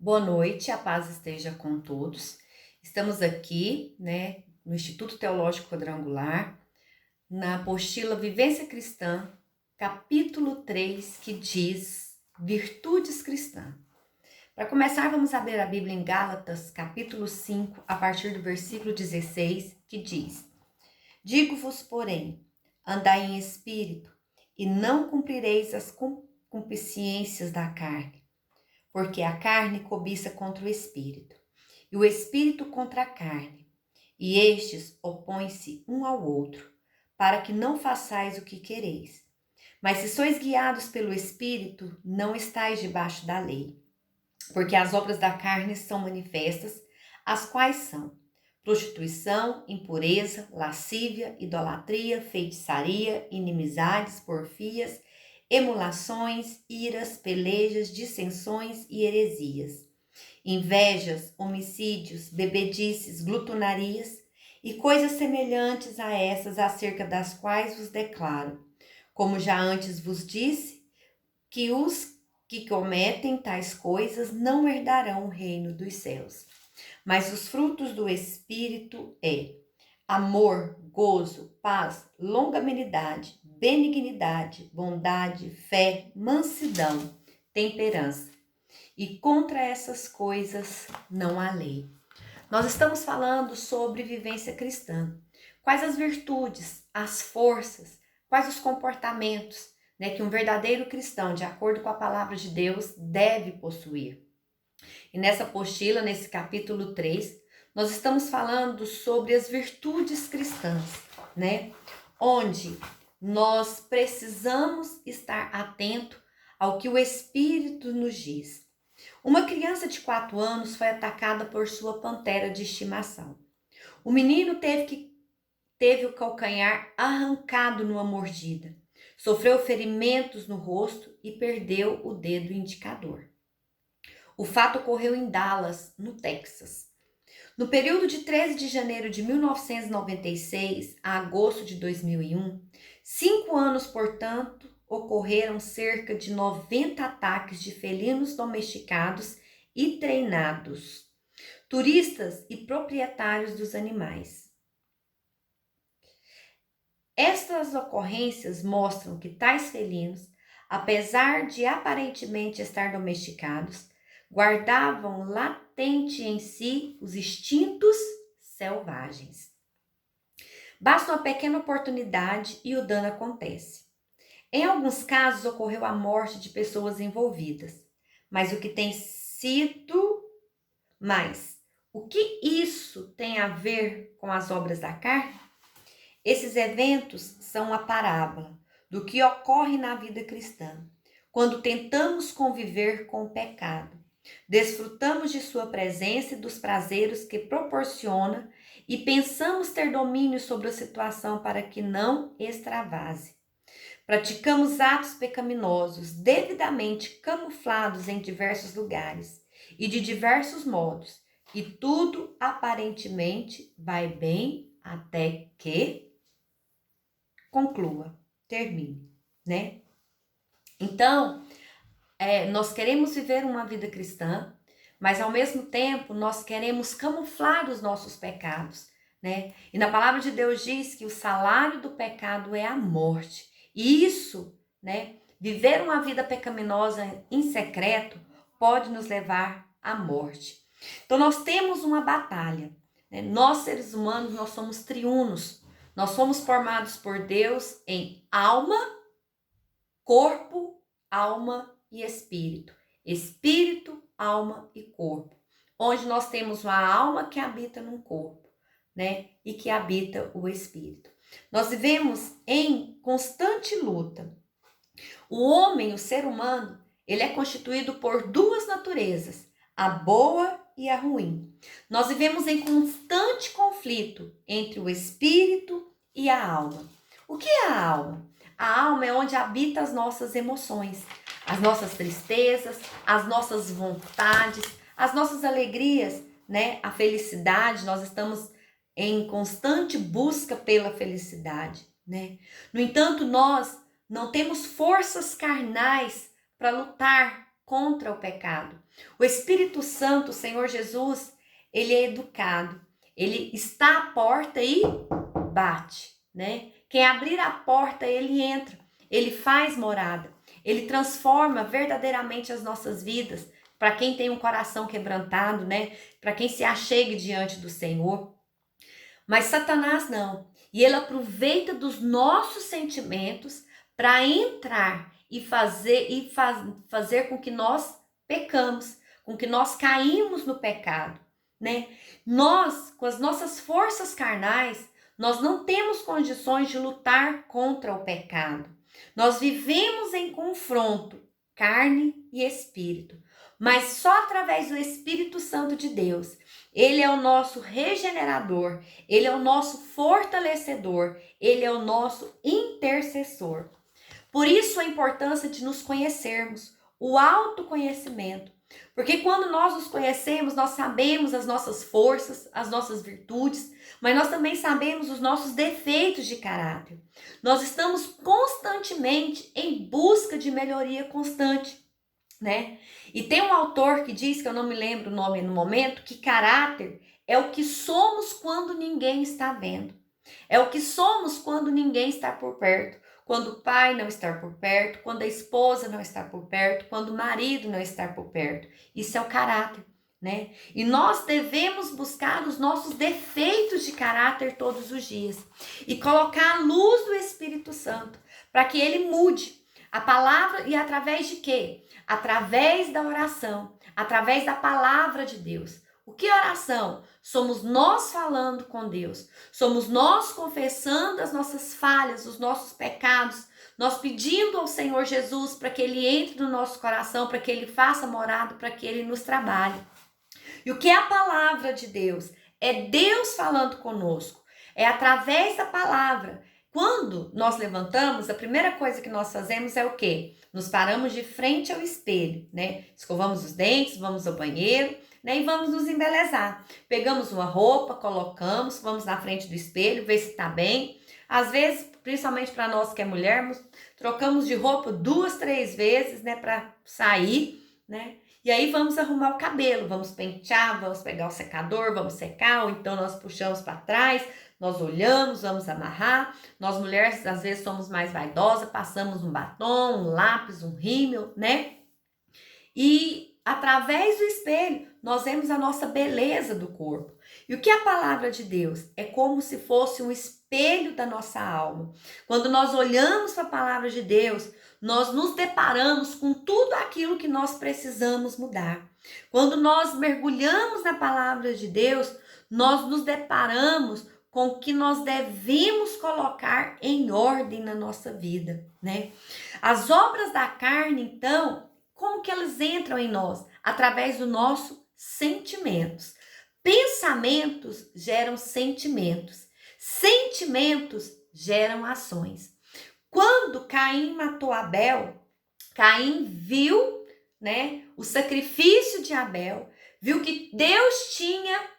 Boa noite, a paz esteja com todos. Estamos aqui, no Instituto Teológico Quadrangular, na apostila Vivência Cristã, capítulo 3, que diz Virtudes Cristãs. Para começar, vamos abrir a Bíblia em Gálatas, capítulo 5, a partir do versículo 16, que diz: Digo-vos, porém, andai em espírito, e não cumprireis as concupiscências da carne. Porque a carne cobiça contra o espírito, e o espírito contra a carne, e estes opõem-se um ao outro, para que não façais o que quereis. Mas se sois guiados pelo espírito, não estáis debaixo da lei. Porque as obras da carne são manifestas, as quais são prostituição, impureza, lascívia, idolatria, feitiçaria, inimizades, porfias, emulações, iras, pelejas, dissensões e heresias, invejas, homicídios, bebedices, glutonarias e coisas semelhantes a essas, acerca das quais vos declaro, como já antes vos disse, que os que cometem tais coisas não herdarão o reino dos céus. Mas os frutos do Espírito é amor, gozo, paz, longanimidade, benignidade, bondade, fé, mansidão, temperança. E contra essas coisas não há lei. Nós estamos falando sobre vivência cristã. Quais as virtudes, as forças, quais os comportamentos, que um verdadeiro cristão, de acordo com a palavra de Deus, deve possuir. E nessa apostila, nesse capítulo 3, nós estamos falando sobre as virtudes cristãs, onde nós precisamos estar atento ao que o Espírito nos diz. Uma criança de 4 anos foi atacada por sua pantera de estimação. O menino teve o calcanhar arrancado numa mordida, sofreu ferimentos no rosto e perdeu o dedo indicador. O fato ocorreu em Dallas, no Texas. No período de 13 de janeiro de 1996 a agosto de 2001, 5 anos, portanto, ocorreram cerca de 90 ataques de felinos domesticados e treinados, turistas e proprietários dos animais. Estas ocorrências mostram que tais felinos, apesar de aparentemente estar domesticados, guardavam latente em si os instintos selvagens. Basta uma pequena oportunidade e o dano acontece. Em alguns casos ocorreu a morte de pessoas envolvidas, mas o que isso tem a ver com as obras da carne? Esses eventos são a parábola do que ocorre na vida cristã, quando tentamos conviver com o pecado. Desfrutamos de sua presença e dos prazeres que proporciona e pensamos ter domínio sobre a situação para que não extravase. Praticamos atos pecaminosos devidamente camuflados em diversos lugares e de diversos modos, e tudo aparentemente vai bem até que conclua, termine, Então, nós queremos viver uma vida cristã, mas ao mesmo tempo nós queremos camuflar os nossos pecados, E na palavra de Deus diz que o salário do pecado é a morte. E isso, viver uma vida pecaminosa em secreto pode nos levar à morte. Então nós temos uma batalha, Nós seres humanos, nós somos triunos. Nós somos formados por Deus em alma, corpo, alma e espírito. Espírito, alma e corpo. Onde nós temos uma alma que habita num corpo, E que habita o espírito. Nós vivemos em constante luta. O homem, o ser humano, ele é constituído por 2 naturezas, a boa e a ruim. Nós vivemos em constante conflito entre o espírito e a alma. O que é a alma? A alma é onde habita as nossas emoções, as nossas tristezas, as nossas vontades, as nossas alegrias, A felicidade, nós estamos em constante busca pela felicidade, No entanto, nós não temos forças carnais para lutar contra o pecado. O Espírito Santo, o Senhor Jesus, ele é educado. Ele está à porta e bate, né? Quem abrir a porta, ele entra. Ele faz morada. Ele transforma verdadeiramente as nossas vidas. Para quem tem um coração quebrantado, né? Para quem se achegue diante do Senhor. Mas Satanás não. E ele aproveita dos nossos sentimentos para entrar e fazer com que nós pecamos, com que nós caímos no pecado, né? Nós, com as nossas forças carnais, nós não temos condições de lutar contra o pecado. Nós vivemos em confronto, carne e espírito, mas só através do Espírito Santo de Deus. Ele é o nosso regenerador, ele é o nosso fortalecedor, ele é o nosso intercessor. Por isso a importância de nos conhecermos, o autoconhecimento. Porque quando nós nos conhecemos, nós sabemos as nossas forças, as nossas virtudes, mas nós também sabemos os nossos defeitos de caráter. Nós estamos constantemente em busca de melhoria constante, né? E tem um autor que diz, que eu não me lembro o nome no momento, que caráter é o que somos quando ninguém está vendo. É o que somos quando ninguém está por perto. Quando o pai não está por perto, quando a esposa não está por perto, quando o marido não está por perto. Isso é o caráter, né? E nós devemos buscar os nossos defeitos de caráter todos os dias e colocar a luz do Espírito Santo para que ele mude a palavra. E através de quê? Através da oração, através da palavra de Deus. O que é oração? Somos nós falando com Deus, somos nós confessando as nossas falhas, os nossos pecados, nós pedindo ao Senhor Jesus para que Ele entre no nosso coração, para que Ele faça morada, para que Ele nos trabalhe. E o que é a palavra de Deus? É Deus falando conosco, é através da palavra. Quando nós levantamos, a primeira coisa que nós fazemos é o quê? Nos paramos de frente ao espelho, né? Escovamos os dentes, vamos ao banheiro, né? E vamos nos embelezar. Pegamos uma roupa, colocamos, vamos na frente do espelho, ver se tá bem. Às vezes, principalmente para nós que é mulher, trocamos de roupa 2, 3 vezes, né? Para sair, né? E aí vamos arrumar o cabelo, vamos pentear, vamos pegar o secador, vamos secar, ou então nós puxamos para trás, nós olhamos, vamos amarrar. Nós mulheres às vezes somos mais vaidosas, passamos um batom, um lápis, um rímel, né? E através do espelho nós vemos a nossa beleza do corpo. E o que é a palavra de Deus? É como se fosse um espelho da nossa alma. Quando nós olhamos para a palavra de Deus, nós nos deparamos com tudo aquilo que nós precisamos mudar. Quando nós mergulhamos na palavra de Deus, nós nos deparamos com o que nós devemos colocar em ordem na nossa vida, né? As obras da carne, então, como que elas entram em nós? Através dos nossos sentimentos. Pensamentos geram sentimentos. Sentimentos geram ações. Quando Caim matou Abel, Caim viu, né, o sacrifício de Abel, viu que Deus tinha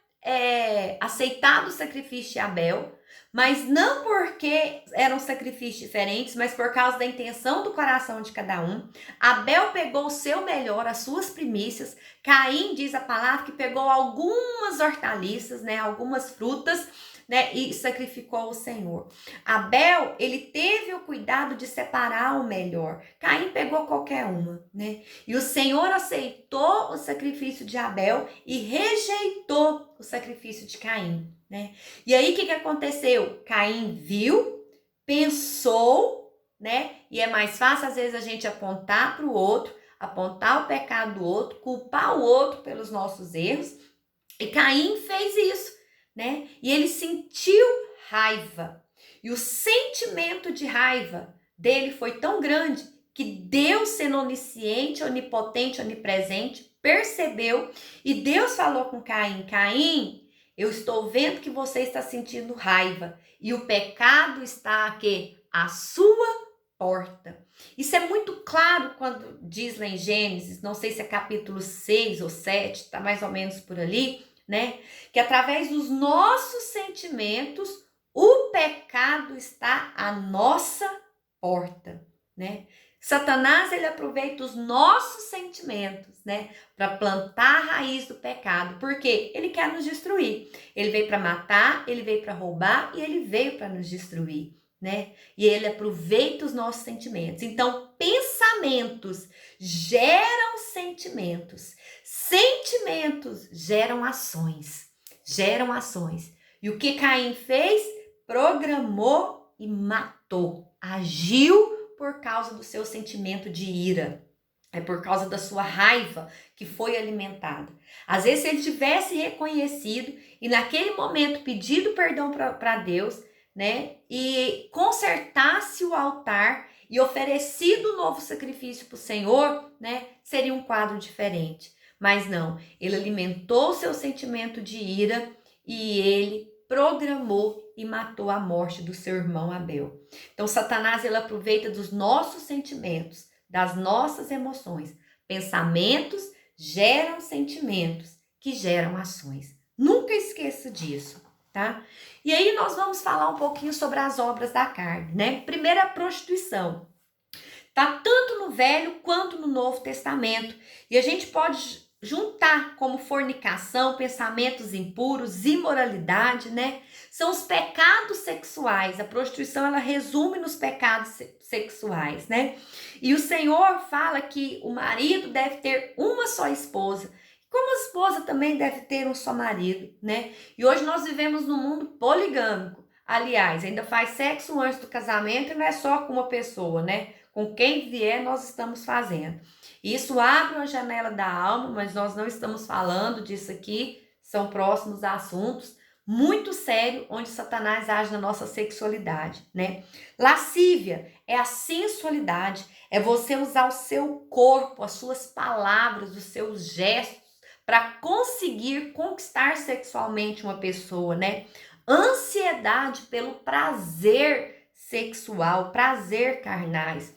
aceitado o sacrifício de Abel, mas não porque eram sacrifícios diferentes, mas por causa da intenção do coração de cada um. Abel pegou o seu melhor, as suas primícias. Caim, diz a palavra, que pegou algumas hortaliças, né, algumas frutas, né, e sacrificou ao Senhor. Abel, ele teve o cuidado de separar o melhor. Caim pegou qualquer uma, né? E o Senhor aceitou o sacrifício de Abel e rejeitou o sacrifício de Caim, né? E aí o que aconteceu? Caim viu, pensou, né? E é mais fácil às vezes a gente apontar para o outro, apontar o pecado do outro, culpar o outro pelos nossos erros. E Caim fez isso, né? E ele sentiu raiva. E o sentimento de raiva dele foi tão grande que Deus, sendo onisciente, onipotente, onipresente, percebeu e Deus falou com Caim: Caim, eu estou vendo que você está sentindo raiva e o pecado está aqui à sua porta. Isso é muito claro quando diz lá em Gênesis, não sei se é capítulo 6 ou 7, tá mais ou menos por ali, né? Que através dos nossos sentimentos, o pecado está à nossa porta, né? Satanás, ele aproveita os nossos sentimentos, né, para plantar a raiz do pecado, porque ele quer nos destruir. Ele veio para matar, ele veio para roubar e ele veio para nos destruir, né? E ele aproveita os nossos sentimentos. Então, pensamentos geram sentimentos. Sentimentos geram ações. Geram ações. E o que Caim fez? Programou e matou. Agiu por causa do seu sentimento de ira. É por causa da sua raiva que foi alimentada. Às vezes, se ele tivesse reconhecido e naquele momento pedido perdão para Deus, né, e consertasse o altar e oferecido um novo sacrifício para o Senhor, né, seria um quadro diferente. Mas não, ele alimentou o seu sentimento de ira e ele programou e matou a morte do seu irmão Abel. Então, Satanás, ele aproveita dos nossos sentimentos, das nossas emoções. Pensamentos geram sentimentos que geram ações. Nunca esqueça disso, tá? E aí nós vamos falar um pouquinho sobre as obras da carne, né? Primeiro, a prostituição. Tá tanto no Velho quanto no Novo Testamento. E a gente pode juntar como fornicação, pensamentos impuros, imoralidade, né? São os pecados sexuais. A prostituição, ela resume nos pecados sexuais, né? E o Senhor fala que o marido deve ter uma só esposa. Como a esposa também deve ter um só marido, né? E hoje nós vivemos num mundo poligâmico. Aliás, ainda faz sexo antes do casamento e não é só com uma pessoa, né? Com quem vier, nós estamos fazendo. Isso abre uma janela da alma, mas nós não estamos falando disso aqui. São próximos assuntos muito sérios, onde Satanás age na nossa sexualidade, né? Lascívia é a sensualidade, é você usar o seu corpo, as suas palavras, os seus gestos para conseguir conquistar sexualmente uma pessoa, né? Ansiedade pelo prazer sexual, prazer carnais.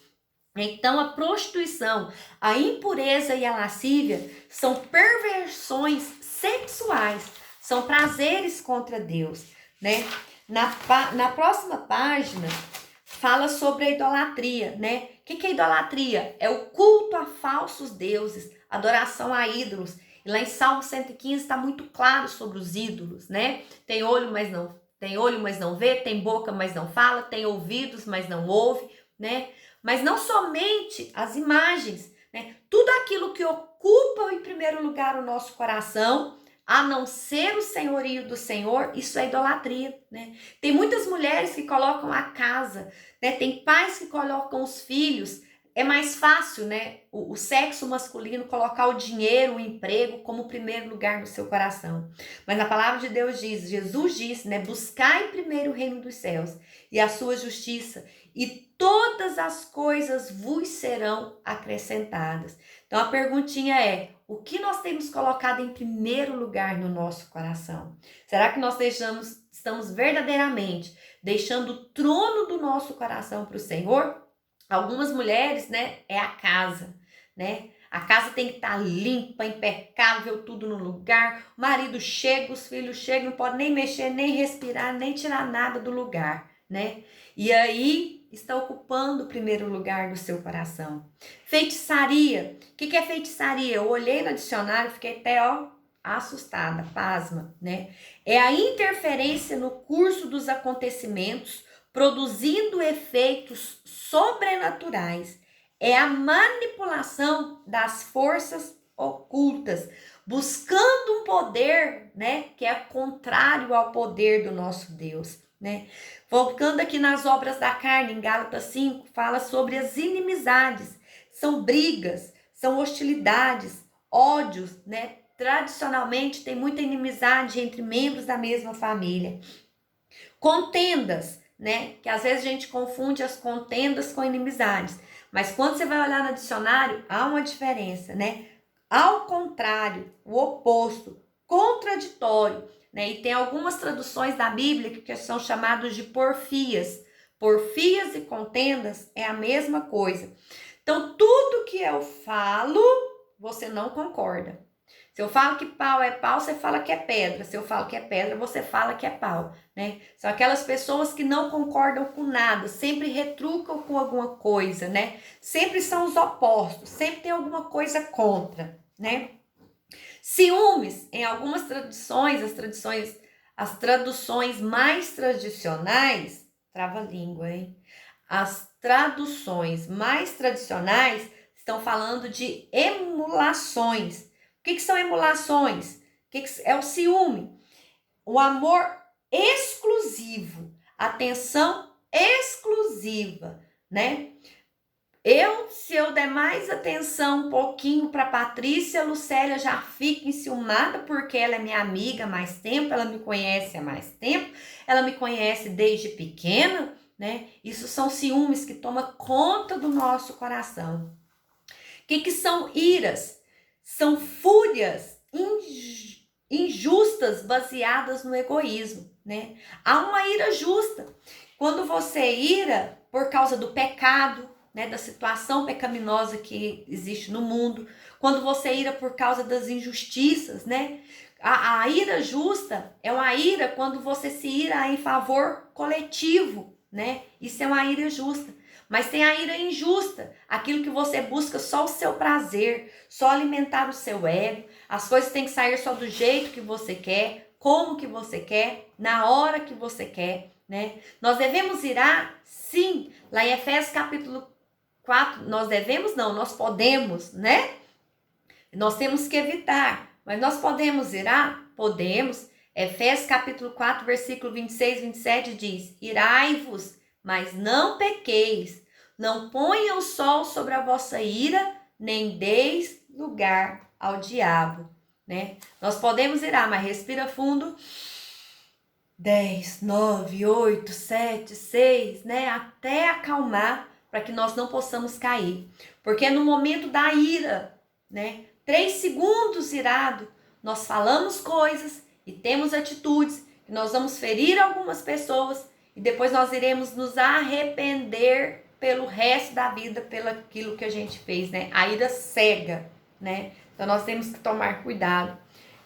Então, a prostituição, a impureza e a lascívia são perversões sexuais, são prazeres contra Deus, né? Na próxima página, fala sobre a idolatria, né? O que é idolatria? É o culto a falsos deuses, adoração a ídolos. E lá em Salmo 115 está muito claro sobre os ídolos, né? Tem olho, mas não vê, tem boca, mas não fala, tem ouvidos, mas não ouve, né? Mas não somente as imagens, né? Tudo aquilo que ocupa em primeiro lugar o nosso coração, a não ser o senhorio do Senhor, isso é idolatria, né? Tem muitas mulheres que colocam a casa, né? Tem pais que colocam os filhos. É mais fácil, né? O sexo masculino colocar o dinheiro, o emprego como primeiro lugar no seu coração. Mas na palavra de Deus diz, Jesus disse, né? Buscai primeiro o reino dos céus e a sua justiça, e todas as coisas vos serão acrescentadas. Então a perguntinha é, o que nós temos colocado em primeiro lugar no nosso coração? Será que nós estamos verdadeiramente deixando o trono do nosso coração para o Senhor? Algumas mulheres, né, é a casa, né? A casa tem que estar limpa, impecável, tudo no lugar. O marido chega, os filhos chegam, não pode nem mexer, nem respirar, nem tirar nada do lugar, né? E aí está ocupando o primeiro lugar no seu coração. Feitiçaria. O que é feitiçaria? Eu olhei no dicionário, fiquei até, assustada, pasma, né? É a interferência no curso dos acontecimentos, produzindo efeitos sobrenaturais. É a manipulação das forças ocultas, buscando um poder, né, que é contrário ao poder do nosso Deus, né? Voltando aqui nas obras da carne, em Gálatas 5, fala sobre as inimizades. São brigas, são hostilidades, ódios, né? Tradicionalmente tem muita inimizade entre membros da mesma família. Contendas, né? Que às vezes a gente confunde as contendas com inimizades. Mas quando você vai olhar no dicionário, há uma diferença, né? Ao contrário, o oposto, contraditório, né? E tem algumas traduções da Bíblia que são chamadas de porfias. Porfias e contendas é a mesma coisa. Então, tudo que eu falo, você não concorda. Se eu falo que pau é pau, você fala que é pedra. Se eu falo que é pedra, você fala que é pau, né? São aquelas pessoas que não concordam com nada, sempre retrucam com alguma coisa, né? Sempre são os opostos, sempre tem alguma coisa contra, né? Ciúmes, em algumas tradições, as traduções mais tradicionais, trava-língua, hein? As traduções mais tradicionais estão falando de emulações. O que são emulações? É o ciúme, o amor exclusivo, atenção exclusiva, né? Se eu der mais atenção um pouquinho para Patrícia, Lucélia já fica enciumada porque ela é minha amiga há mais tempo, ela me conhece há mais tempo, ela me conhece desde pequena, né? Isso são ciúmes que tomam conta do nosso coração. O que são iras? São fúrias injustas baseadas no egoísmo, né? Há uma ira justa. Quando você ira por causa do pecado, né, da situação pecaminosa que existe no mundo, quando você ira por causa das injustiças, né? A ira justa é uma ira quando você se ira em favor coletivo, né? Isso é uma ira justa. Mas tem a ira injusta, aquilo que você busca só o seu prazer, só alimentar o seu ego, as coisas têm que sair só do jeito que você quer, como que você quer, na hora que você quer, né? Nós devemos irar? Sim. Lá em Efésios capítulo 4, nós podemos, né? Nós temos que evitar, mas nós podemos irar? Podemos. Efésios capítulo 4, versículo 26 e 27 diz: irai-vos, mas não pequeis, não ponha o sol sobre a vossa ira, nem deis lugar ao diabo, né? Nós podemos irar, mas respira fundo. 10, 9, 8, 7, 6, né? Até acalmar, para que nós não possamos cair. Porque no momento da ira, né? 3 segundos irado, nós falamos coisas e temos atitudes que nós vamos ferir algumas pessoas e depois nós iremos nos arrepender pelo resto da vida, pelo aquilo que a gente fez, né? A ira cega, né? Então nós temos que tomar cuidado.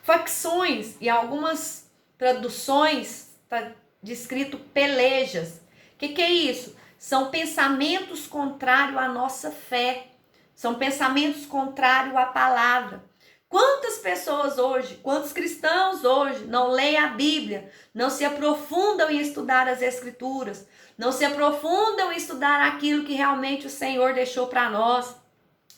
Facções, e algumas traduções está descrito pelejas. O que é isso? São pensamentos contrários à nossa fé. São pensamentos contrários à palavra. Quantas pessoas hoje, quantos cristãos hoje não leem a Bíblia, não se aprofundam em estudar as Escrituras, não se aprofundam em estudar aquilo que realmente o Senhor deixou para nós,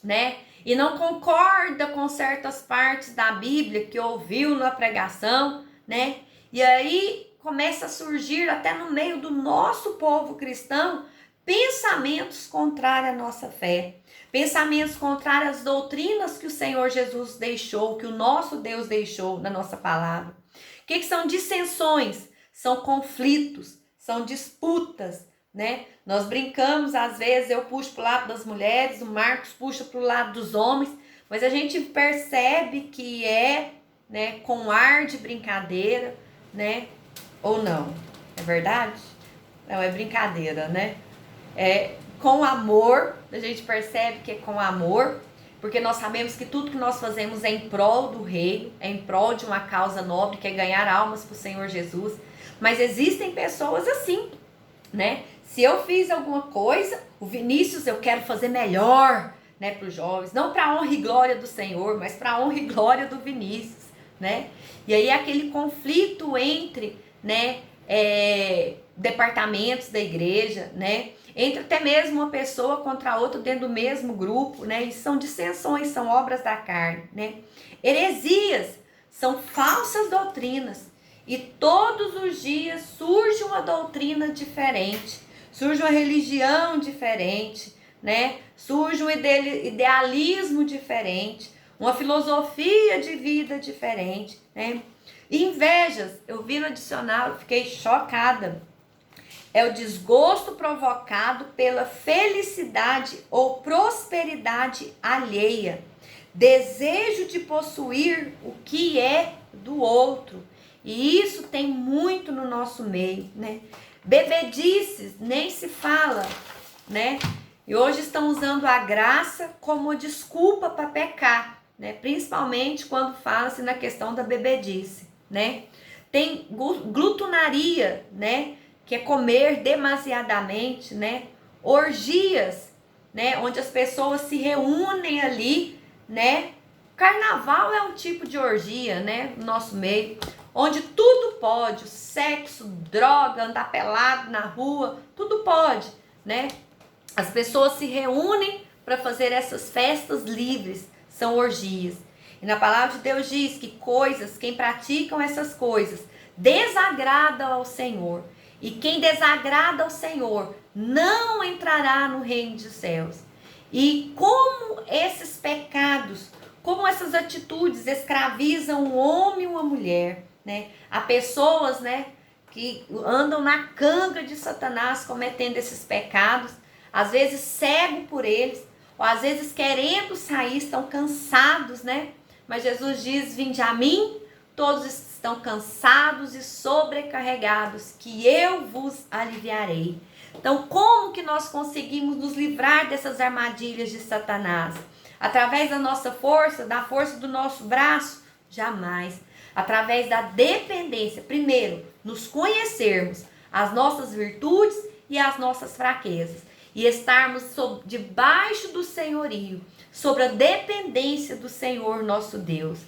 né? E não concorda com certas partes da Bíblia que ouviu na pregação, né? E aí começa a surgir até no meio do nosso povo cristão pensamentos contrários à nossa fé, pensamentos contrários às doutrinas que o Senhor Jesus deixou, que o nosso Deus deixou na nossa palavra. O que são dissensões? São conflitos, são disputas, né? Nós brincamos, às vezes eu puxo para o lado das mulheres, o Marcos puxa para o lado dos homens, mas a gente percebe que é, né, com ar de brincadeira, né? Ou não? É verdade? Não, é brincadeira, né? É com amor, a gente percebe que é com amor, porque nós sabemos que tudo que nós fazemos é em prol do reino, é em prol de uma causa nobre, que é ganhar almas para o Senhor Jesus. Mas existem pessoas assim, né? Se eu fiz alguma coisa, o Vinícius, eu quero fazer melhor, né, para os jovens, não para a honra e glória do Senhor, mas para a honra e glória do Vinícius, né? E aí aquele conflito entre, né, departamentos da igreja, né? Entre até mesmo uma pessoa contra outra dentro do mesmo grupo, né? E são dissensões, são obras da carne, né? Heresias são falsas doutrinas. E todos os dias surge uma doutrina diferente, surge uma religião diferente, né? Surge um idealismo diferente, uma filosofia de vida diferente, né? Invejas, eu vi no dicionário, fiquei chocada. É o desgosto provocado pela felicidade ou prosperidade alheia. Desejo de possuir o que é do outro. E isso tem muito no nosso meio, né? Bebedices, nem se fala, né? E hoje estão usando a graça como desculpa para pecar, né? Principalmente quando fala-se na questão da bebedice, né? Tem glutonaria, né? Que é comer demasiadamente, né? Orgias, né? Onde as pessoas se reúnem ali, né? Carnaval é um tipo de orgia, né? No nosso meio, onde tudo pode, o sexo, droga, andar pelado na rua, tudo pode, né? As pessoas se reúnem para fazer essas festas livres, são orgias. E na palavra de Deus diz que quem praticam essas coisas, desagradam ao Senhor. E quem desagrada ao Senhor não entrará no reino dos céus. E como esses pecados, como essas atitudes escravizam um homem e uma mulher, né? Há pessoas, né, que andam na canga de Satanás cometendo esses pecados, às vezes cego por eles, ou às vezes querendo sair, estão cansados, né? Mas Jesus diz: vinde a mim, todos estão cansados e sobrecarregados, que eu vos aliviarei. Então, como que nós conseguimos nos livrar dessas armadilhas de Satanás? Através da nossa força, da força do nosso braço? Jamais. Através da dependência. Primeiro, nos conhecermos as nossas virtudes e as nossas fraquezas. E estarmos debaixo do senhorio, sobre a dependência do Senhor nosso Deus,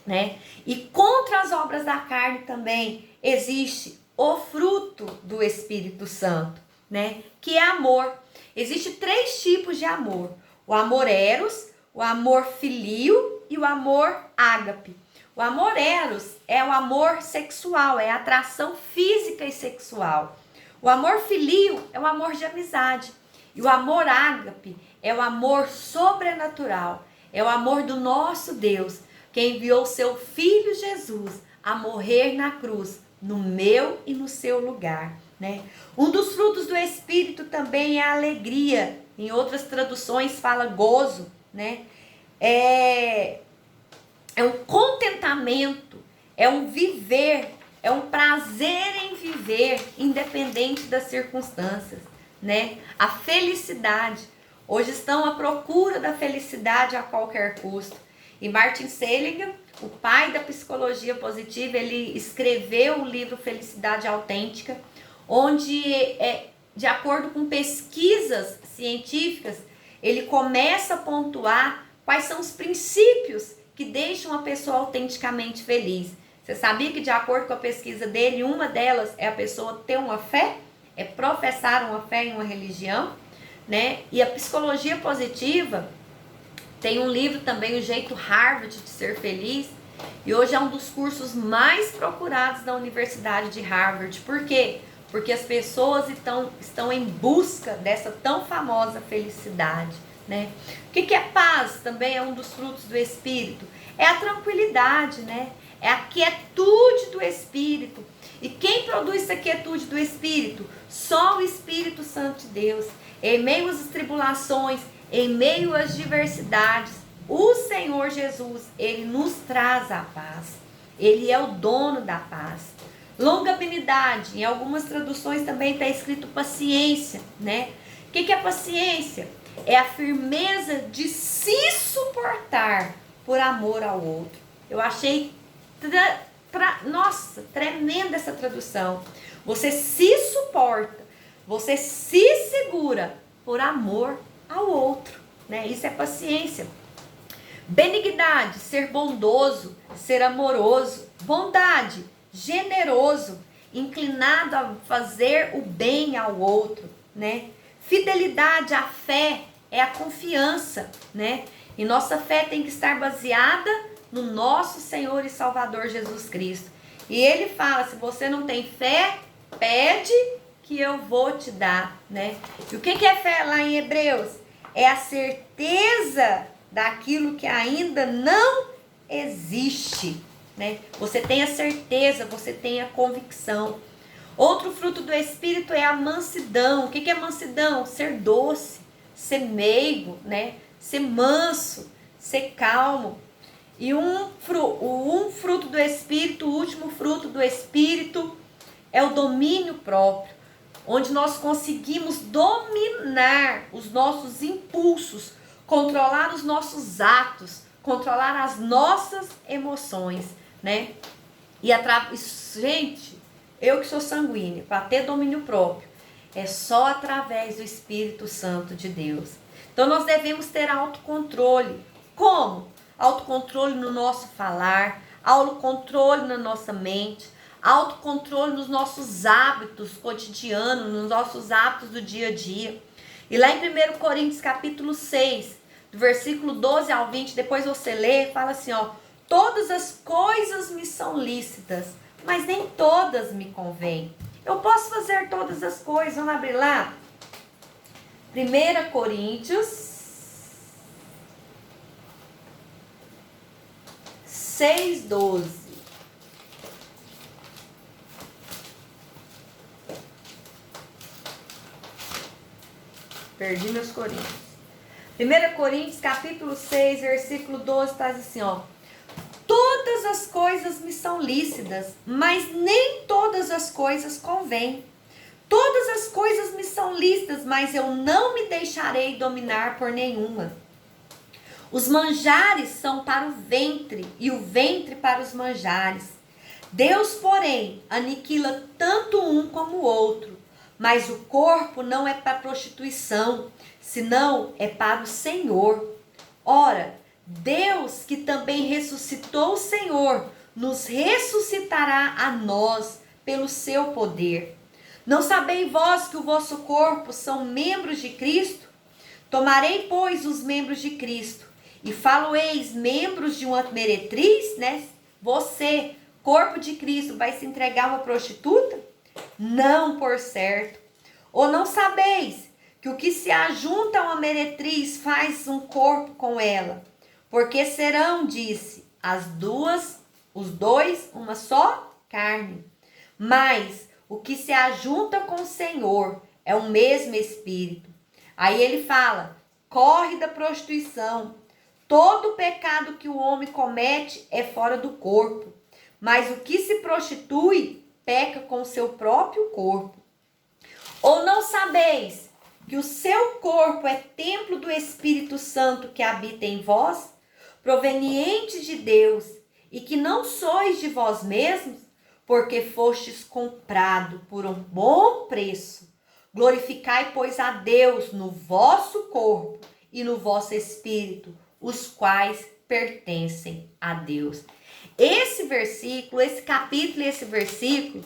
né? E contra as obras da carne também existe o fruto do Espírito Santo, né? Que é amor. Existem 3 tipos de amor: o amor eros, o amor filio e o amor ágape. O amor eros é o amor sexual, é a atração física e sexual. O amor filio é o amor de amizade. E o amor ágape é o amor sobrenatural. É o amor do nosso Deus, que enviou seu Filho Jesus a morrer na cruz, no meu e no seu lugar, né? Um dos frutos do Espírito também é a alegria. Em outras traduções fala gozo, né? É um contentamento, é um viver, é um prazer em viver, independente das circunstâncias, né? A felicidade. Hoje estão à procura da felicidade a qualquer custo. E Martin Seligman, o pai da psicologia positiva, ele escreveu o livro Felicidade Autêntica, onde, de acordo com pesquisas científicas, ele começa a pontuar quais são os princípios que deixam uma pessoa autenticamente feliz. Você sabia que, de acordo com a pesquisa dele, uma delas é a pessoa ter uma fé? É professar uma fé em uma religião, né? E a psicologia positiva tem um livro também, O Jeito Harvard de Ser Feliz, e hoje é um dos cursos mais procurados da Universidade de Harvard. Por quê? Porque as pessoas estão em busca dessa tão famosa felicidade, né? O que é paz? Também é um dos frutos do Espírito. É a tranquilidade, né? É a quietude do Espírito. E quem produz essa quietude do Espírito? Só o Espírito Santo de Deus. Em meio às tribulações, em meio às diversidades, o Senhor Jesus, Ele nos traz a paz. Ele é o dono da paz. Longanimidade, em algumas traduções também está escrito paciência, né? O que é paciência? É a firmeza de se suportar por amor ao outro. Eu achei, nossa, tremenda essa tradução. Você se suporta, você se segura por amor ao outro, né? Isso é paciência. Benignidade, ser bondoso, ser amoroso. Bondade, generoso, inclinado a fazer o bem ao outro, né? Fidelidade, a fé é a confiança, né? E nossa fé tem que estar baseada no nosso Senhor e Salvador Jesus Cristo. E Ele fala: se você não tem fé, pede que eu vou te dar, né? E o que é fé lá em Hebreus? É a certeza daquilo que ainda não existe, né? Você tem a certeza, você tem a convicção. Outro fruto do Espírito é a mansidão. O que é mansidão? Ser doce, ser meigo, né? Ser manso, ser calmo. E um fruto do Espírito, o último fruto do Espírito é o domínio próprio, onde nós conseguimos dominar os nossos impulsos, controlar os nossos atos, controlar as nossas emoções, né? Gente, eu que sou sanguínea, para ter domínio próprio, é só através do Espírito Santo de Deus. Então nós devemos ter autocontrole. Como? Autocontrole no nosso falar, autocontrole na nossa mente, autocontrole nos nossos hábitos cotidianos, nos nossos hábitos do dia a dia. E lá em 1 Coríntios capítulo 6, do versículo 12 ao 20, depois você lê, fala assim, ó: todas as coisas me são lícitas, mas nem todas me convêm. Eu posso fazer todas as coisas. Vamos abrir lá? 1 Coríntios 6:12. Perdi meus coríntios. 1 Coríntios capítulo 6, versículo 12, está assim, ó: todas as coisas me são lícitas, mas nem todas as coisas convêm. Todas as coisas me são lícitas, mas eu não me deixarei dominar por nenhuma. Os manjares são para o ventre, e o ventre para os manjares. Deus, porém, aniquila tanto um como o outro. Mas o corpo não é para prostituição, senão é para o Senhor. Ora, Deus, que também ressuscitou o Senhor, nos ressuscitará a nós pelo seu poder. Não sabeis vós que o vosso corpo são membros de Cristo? Tomarei, pois, os membros de Cristo, e falo-eis membros de uma meretriz, né? Você, corpo de Cristo, vai se entregar a uma prostituta? Não, por certo. Ou não sabeis que o que se ajunta a uma meretriz faz um corpo com ela? Porque serão, disse, os dois, uma só carne. Mas o que se ajunta com o Senhor é o mesmo Espírito. Aí ele fala: corre da prostituição. Todo pecado que o homem comete é fora do corpo. Mas o que se prostitui, peca com o seu próprio corpo. Ou não sabeis que o seu corpo é templo do Espírito Santo que habita em vós, proveniente de Deus, e que não sois de vós mesmos, porque fostes comprado por um bom preço. Glorificai, pois, a Deus no vosso corpo e no vosso espírito, os quais pertencem a Deus. Esse versículo, esse capítulo e esse versículo,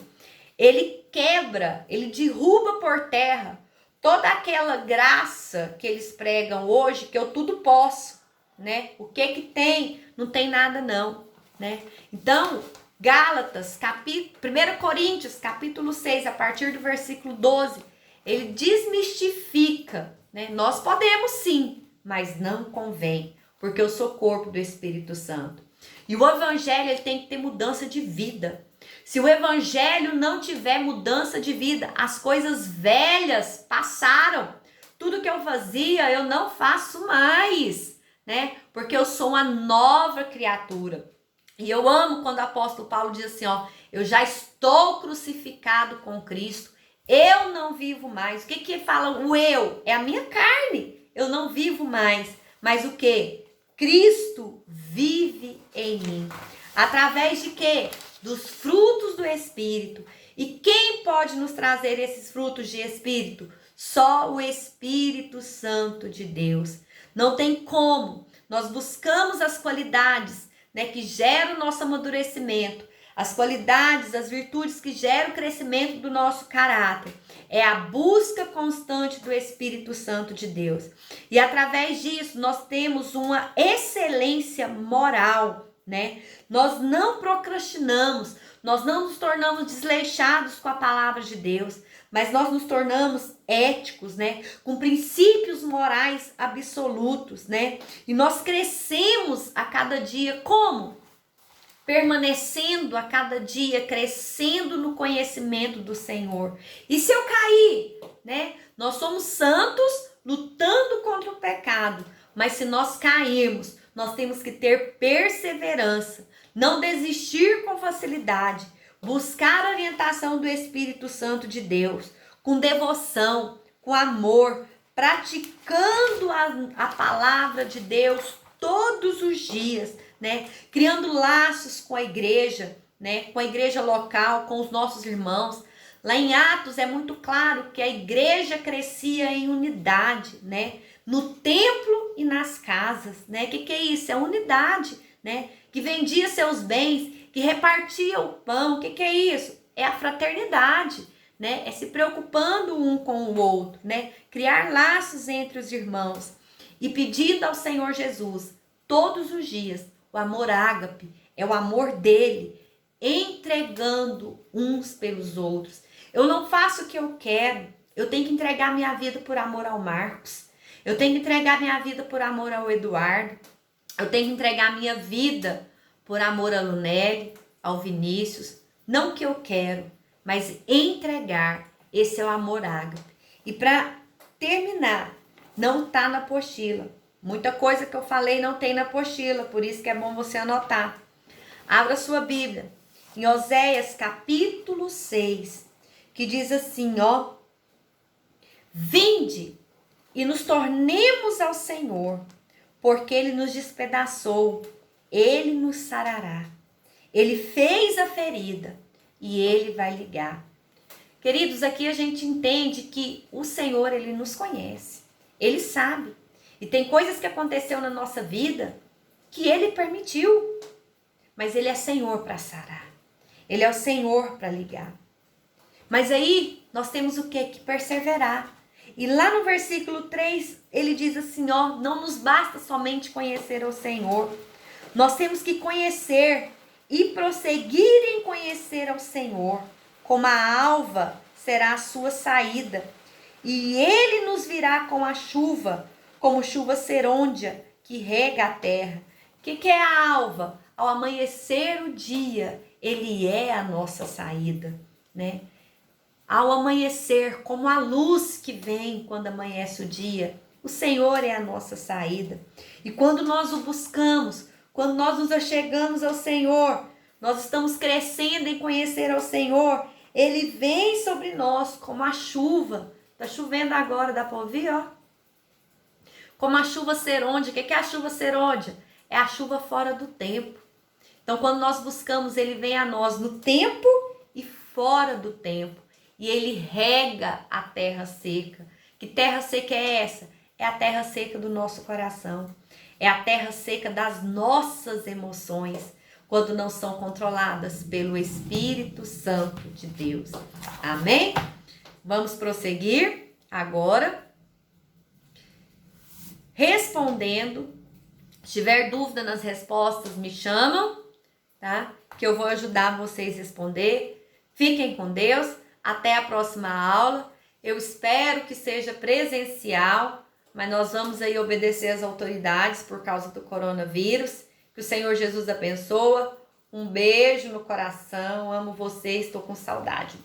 ele quebra, ele derruba por terra toda aquela graça que eles pregam hoje, que eu tudo posso, né? O que que tem? Não tem nada não, né? Então, Gálatas, 1 Coríntios, capítulo 6, a partir do versículo 12, ele desmistifica, né? Nós podemos sim, mas não convém, porque eu sou corpo do Espírito Santo. E o evangelho, ele tem que ter mudança de vida. Se o evangelho não tiver mudança de vida, as coisas velhas passaram. Tudo que eu fazia, eu não faço mais, né? Porque eu sou uma nova criatura. E eu amo quando o apóstolo Paulo diz assim, ó: eu já estou crucificado com Cristo, eu não vivo mais. O que que fala o eu? É a minha carne, eu não vivo mais. Mas o que? Cristo vive em mim. Através de quê? Dos frutos do Espírito. E quem pode nos trazer esses frutos de Espírito? Só o Espírito Santo de Deus. Não tem como. Nós buscamos as qualidades, né, que geram o nosso amadurecimento, as qualidades, as virtudes que geram o crescimento do nosso caráter. É a busca constante do Espírito Santo de Deus. E através disso, nós temos uma excelência moral, né? Nós não procrastinamos, nós não nos tornamos desleixados com a palavra de Deus, mas nós nos tornamos éticos, né? Com princípios morais absolutos, né? E nós crescemos a cada dia. Como? Permanecendo a cada dia, crescendo no conhecimento do Senhor. E se eu cair, né? Nós somos santos lutando contra o pecado, mas se nós cairmos, nós temos que ter perseverança, não desistir com facilidade, buscar a orientação do Espírito Santo de Deus, com devoção, com amor, praticando a palavra de Deus todos todos os dias, né? Criando laços com a igreja, né? Com a igreja local, com os nossos irmãos. Lá em Atos é muito claro que a igreja crescia em unidade, né? No templo e nas casas, né? Que é isso? É unidade, né? Que vendia seus bens, que repartia o pão. Que é isso? É a fraternidade, né? É se preocupando um com o outro, né? Criar laços entre os irmãos e pedindo ao Senhor Jesus todos os dias o amor ágape, é o amor dele, entregando uns pelos outros. Eu não faço o que eu quero, eu tenho que entregar minha vida por amor ao Marcos, eu tenho que entregar minha vida por amor ao Eduardo, eu tenho que entregar minha vida por amor a Lunelli, ao Vinícius, não o que eu quero, mas entregar, esse é o amor ágape. E para terminar, não está na apostila. Muita coisa que eu falei não tem na apostila, por isso que é bom você anotar. Abra sua Bíblia, em Oséias capítulo 6, que diz assim, ó: vinde e nos tornemos ao Senhor, porque Ele nos despedaçou, Ele nos sarará. Ele fez a ferida e Ele vai ligar. Queridos, aqui a gente entende que o Senhor, Ele nos conhece, Ele sabe. E tem coisas que aconteceu na nossa vida que Ele permitiu, mas Ele é Senhor para sarar. Ele é o Senhor para ligar. Mas aí nós temos o quê? Que perseverar. E lá no versículo 3, ele diz assim, ó: não nos basta somente conhecer o Senhor. Nós temos que conhecer e prosseguir em conhecer ao Senhor. Como a alva será a sua saída. E Ele nos virá com a chuva, como chuva serôndia que rega a terra. O que é a alva? Ao amanhecer o dia, Ele é a nossa saída, né? Ao amanhecer, como a luz que vem quando amanhece o dia, o Senhor é a nossa saída. E quando nós o buscamos, quando nós nos achegamos ao Senhor, nós estamos crescendo em conhecer ao Senhor, Ele vem sobre nós como a chuva. Tá chovendo agora, dá para ouvir, ó? Como a chuva serôndia. O que é a chuva serôndia? É a chuva fora do tempo. Então, quando nós buscamos, Ele vem a nós no tempo e fora do tempo. E Ele rega a terra seca. Que terra seca é essa? É a terra seca do nosso coração. É a terra seca das nossas emoções, quando não são controladas pelo Espírito Santo de Deus. Amém? Vamos prosseguir agora. Respondendo. Se tiver dúvida nas respostas, me chamam, tá? Que eu vou ajudar vocês a responder. Fiquem com Deus. Até a próxima aula. Eu espero que seja presencial, mas nós vamos aí obedecer às autoridades por causa do coronavírus. Que o Senhor Jesus abençoe. Um beijo no coração. Amo vocês. Estou com saudade.